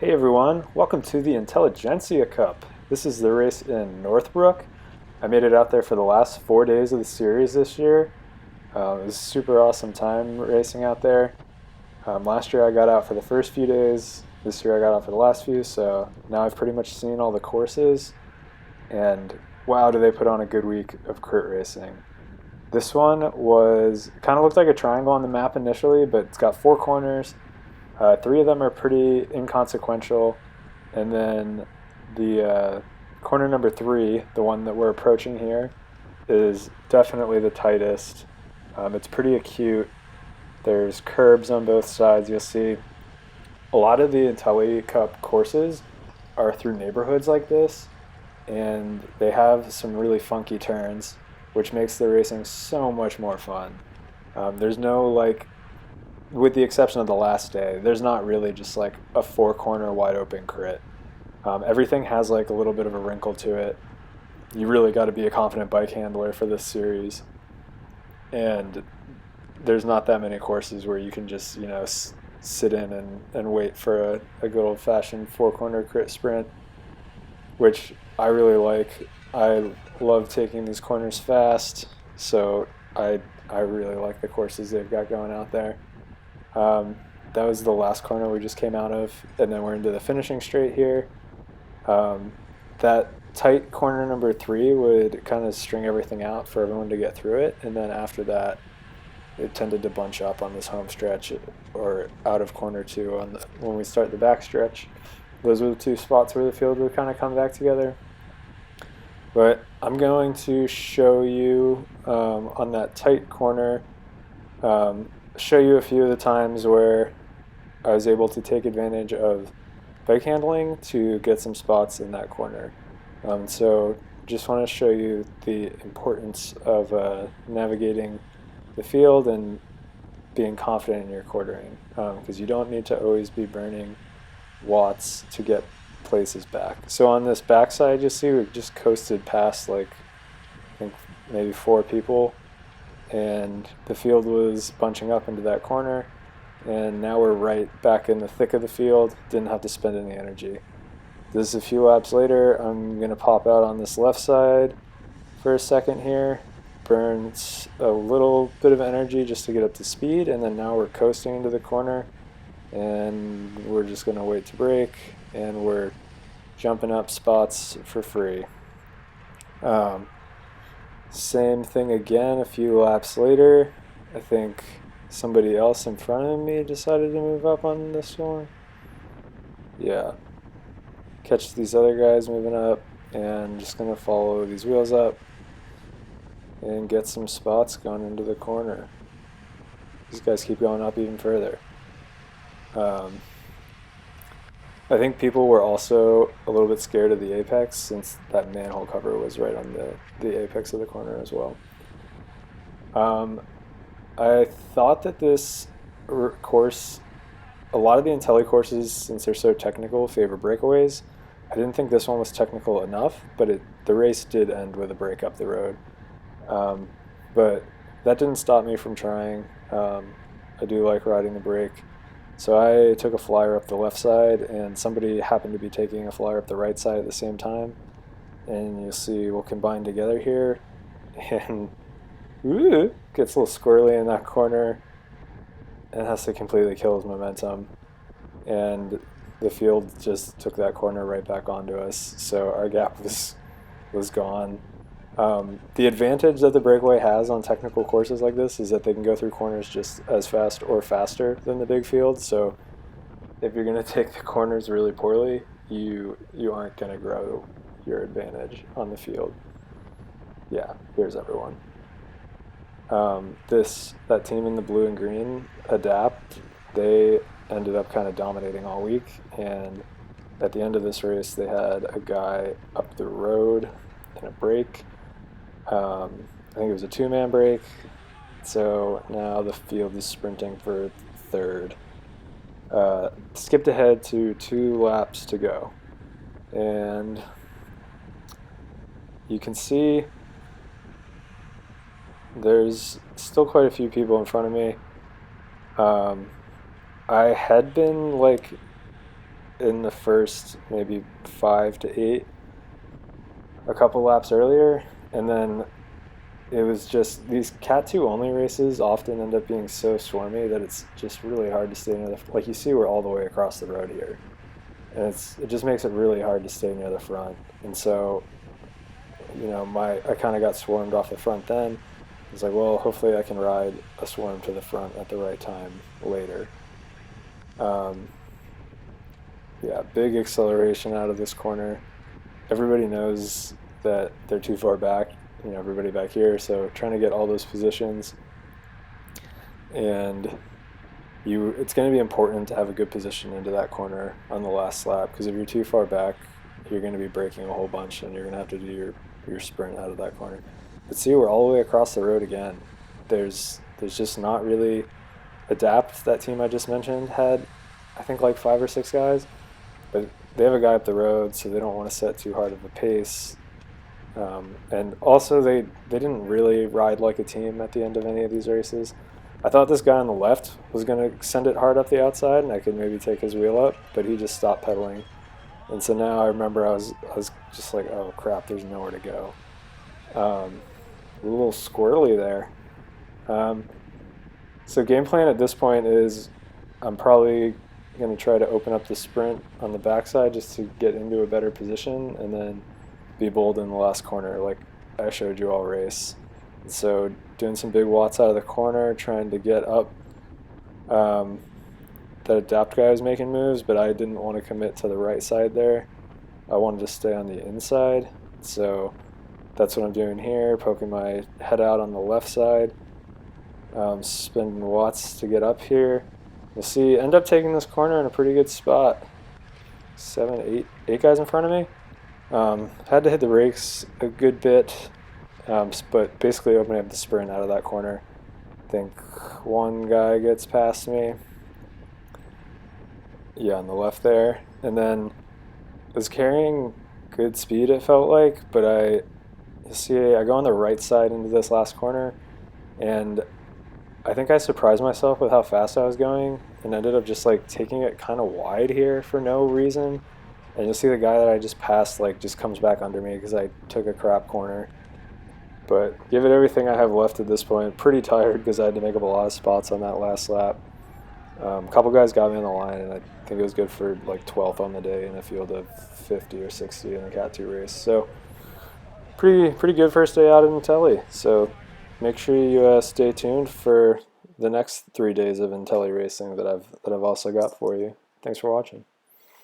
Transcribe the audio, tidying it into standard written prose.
Hey everyone, welcome to the Intelligentsia Cup. This is the race in Northbrook. I made it out there for the last 4 days of the series this year. It was a super awesome time racing out there. Last year I got out for the first few days. This year I got out for the last few, so now I've pretty much seen all the courses. And wow, do they put on a good week of crit racing. This one was kind of looked like a triangle on the map initially, but it's got four corners. Three of them are pretty inconsequential, and then the corner number three, the one that we're approaching here, is definitely the tightest. It's pretty acute. There's curbs on both sides. You'll see a lot of the Intelli Cup courses are through neighborhoods like this, and they have some really funky turns, which makes the racing so much more fun. There's no with the exception of the last day, there's not really just like a four corner wide open crit. Everything has like a little bit of a wrinkle to it. You really got to be a confident bike handler for this series, and there's not that many courses where you can just sit in and wait for a good old fashioned four corner crit sprint, which I really like. I love taking these corners fast, so I really like the courses they've got going out there. That was the last corner we just came out of, and then we're into the finishing straight here. That tight corner number three would kind of string everything out for everyone to get through it, and then after that, it tended to bunch up on this home stretch or out of corner two when we start the back stretch. Those were the two spots where the field would kind of come back together. But I'm going to show you on that tight corner. Show you a few of the times where I was able to take advantage of bike handling to get some spots in that corner. So just want to show you the importance of navigating the field and being confident in your quartering, because you don't need to always be burning watts to get places back. So on this backside, you see we've just coasted past I think maybe four people, and the field was bunching up into that corner, and now we're right back in the thick of the field. Didn't have to spend any energy. This is a few laps later. I'm going to pop out on this left side for a second here, burns a little bit of energy just to get up to speed, and then now we're coasting into the corner, and we're just going to wait to brake, and we're jumping up spots for free. Same thing again a few laps later. I think somebody else in front of me decided to move up on this one. Yeah. Catch these other guys moving up, and just going to follow these wheels up and get some spots going into the corner. These guys keep going up even further. I think people were also a little bit scared of the apex, since that manhole cover was right on the apex of the corner as well. I thought that this course, a lot of the Intelli courses, since they're so technical, favor breakaways. I didn't think this one was technical enough, but the race did end with a break up the road. But that didn't stop me from trying. I do like riding the brake. So I took a flyer up the left side, and somebody happened to be taking a flyer up the right side at the same time. And you'll see we'll combine together here, and gets a little squirrely in that corner and has to completely kill his momentum. And the field just took that corner right back onto us, so our gap was gone. The advantage that the breakaway has on technical courses like this is that they can go through corners just as fast or faster than the big field. So if you're going to take the corners really poorly, you aren't going to grow your advantage on the field. Yeah, here's everyone. That team in the blue and green, Adapt, they ended up kind of dominating all week, and at the end of this race they had a guy up the road in a break. I think it was a two-man break, so now the field is sprinting for third. Skipped ahead to 2 laps to go, and you can see there's still quite a few people in front of me. I had been in the first maybe 5 to 8 a couple laps earlier, and then it was just these Cat 2 only races often end up being so swarmy that it's just really hard to stay near the, like you see we're all the way across the road here, and it just makes it really hard to stay near the front. And so, I kind of got swarmed off the front then. I was like, well, hopefully I can ride a swarm to the front at the right time later. Um, yeah, big acceleration out of this corner. Everybody knows that they're too far back, everybody back here, so trying to get all those positions. And it's going to be important to have a good position into that corner on the last lap, because if you're too far back, you're going to be braking a whole bunch, and you're going to have to do your sprint out of that corner. But see, we're all the way across the road again. There's just not really Adapt, that team I just mentioned, had I think like 5 or 6 guys, but they have a guy up the road, so they don't want to set too hard of a pace. And also, they didn't really ride like a team at the end of any of these races. I thought this guy on the left was going to send it hard up the outside, and I could maybe take his wheel up, but he just stopped pedaling. And so now I remember I was just like, oh crap, there's nowhere to go. A little squirrely there. So game plan at this point is I'm probably going to try to open up the sprint on the backside just to get into a better position, and then be bold in the last corner like I showed you all race. And so doing some big watts out of the corner, trying to get up. That Adapt guy was making moves, but I didn't want to commit to the right side there. I wanted to stay on the inside. So that's what I'm doing here, poking my head out on the left side. Spending watts to get up here. You'll see, end up taking this corner in a pretty good spot. 8 guys in front of me. Had to hit the brakes a good bit, but basically opening up the sprint out of that corner. I think one guy gets past me. Yeah, on the left there. And then was carrying good speed, it felt like, but you see, I go on the right side into this last corner, and I think I surprised myself with how fast I was going, and ended up just like taking it kind of wide here for no reason. And you'll see the guy that I just passed like just comes back under me because I took a crap corner. But give it everything I have left at this point. Pretty tired because I had to make up a lot of spots on that last lap. A couple guys got me on the line, and I think it was good for like 12th on the day in a field of 50 or 60 in the Cat 2 race. So pretty good first day out in Intelli. So make sure you stay tuned for the next 3 days of Intelli racing that I've also got for you. Thanks for watching.